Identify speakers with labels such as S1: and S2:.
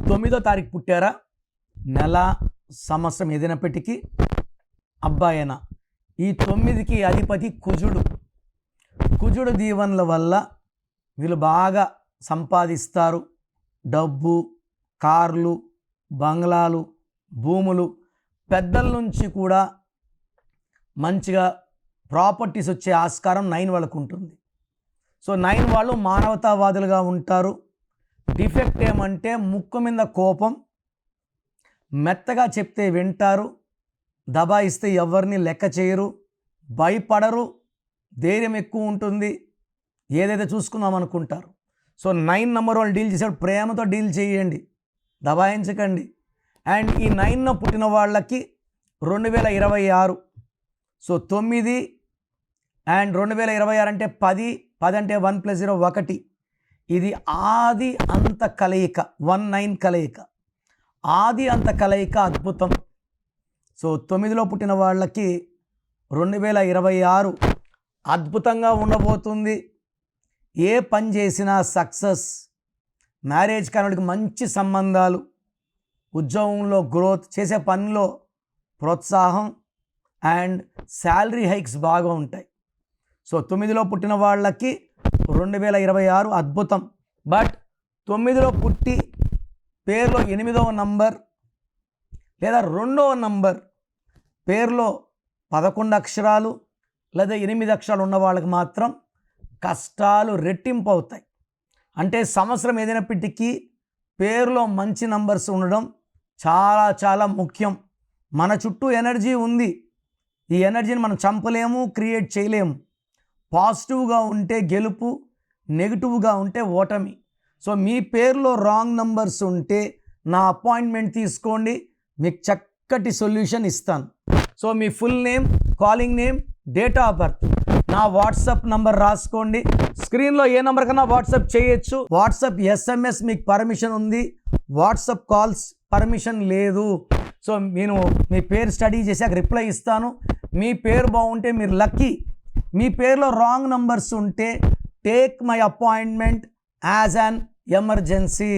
S1: 9వ తారీఖు పుట్టారా, నెల సంవత్సరం ఏదైనప్పటికీ అబ్బాయినా, ఈ 9కి అధిపతి కుజుడు. కుజుడు దీవెనల వల్ల వీళ్ళు బాగా సంపాదిస్తారు. డబ్బు, కార్లు, బంగ్లాలు, భూములు, పెద్దల నుంచి కూడా మంచిగా ప్రాపర్టీస్ వచ్చే ఆస్కారం 9 వాళ్ళకు ఉంటుంది. సో 9 వాళ్ళు మానవతావాదులుగా ఉంటారు. డిఫెక్ట్ ఏమంటే ముక్కు మీద కోపం, మెత్తగా చెప్తే వింటారు, దబాయిస్తే ఎవరిని లెక్క చేయరు, భయపడరు, ధైర్యం ఎక్కువ ఉంటుంది, ఏదైతే చూసుకుందాం అనుకుంటారు. సో 9 నెంబర్ వాళ్ళు డీల్ చేసేప్పుడు ప్రేమతో డీల్ చేయండి, దబాయించకండి. అండ్ ఈ 9న పుట్టిన వాళ్ళకి 2026, సో 9 అండ్ 2026 అంటే 10 అంటే 1 + 0 1. ఇది ఆది అంత కలయిక, 1-9 కలయిక, ఆది అంత కలయిక అద్భుతం. సో 9లో పుట్టిన వాళ్ళకి 2026 అద్భుతంగా ఉండబోతుంది. ఏ పని చేసినా సక్సెస్, మ్యారేజ్ కానివాడికి మంచి సంబంధాలు, ఉద్యోగంలో గ్రోత్, చేసే పనిలో ప్రోత్సాహం అండ్ శాలరీ హైక్స్ బాగా ఉంటాయి. సో 9లో పుట్టిన వాళ్ళకి 2026 అద్భుతం. బట్ 9లో పుట్టి పేరులో 8వ నంబర్ లేదా 2వ నంబర్ పేరులో 11 అక్షరాలు లేదా 8 అక్షరాలు ఉన్న వాళ్ళకి మాత్రం కష్టాలు రెట్టింపు అవుతాయి. అంటే సంవత్సరం ఏదైనప్పటికీ పేరులో మంచి నంబర్స్ ఉండడం చాలా చాలా ముఖ్యం. మన చుట్టూ ఎనర్జీ ఉంది, ఈ ఎనర్జీని మనం చంపలేము, క్రియేట్ చేయలేము. పాజిటివ్గా ఉంటే గెలుపు, నెగిటివ్గా ఉంటే ఓటమి. సో మీ పేరులో రాంగ్ నంబర్స్ ఉంటే నా అపాయింట్మెంట్ తీసుకోండి, మీకు చక్కటి సొల్యూషన్ ఇస్తాను. So me full name, calling name, date of birth, నా వాట్సాప్ నంబర్ రాసుకోండి. స్క్రీన్లో ఏ నెంబర్ కన్నా వాట్సాప్ చేయొచ్చు. వాట్సాప్ SMS మీకు పర్మిషన్ ఉంది, వాట్సాప్ కాల్స్ పర్మిషన్ లేదు. సో నేను మీ పేరు స్టడీ చేశాక రిప్లై ఇస్తాను. మీ పేరు బాగుంటే మీరు లక్కీ. మీ పేరులో రాంగ్ నంబర్స్ ఉంటే take my appointment as an emergency.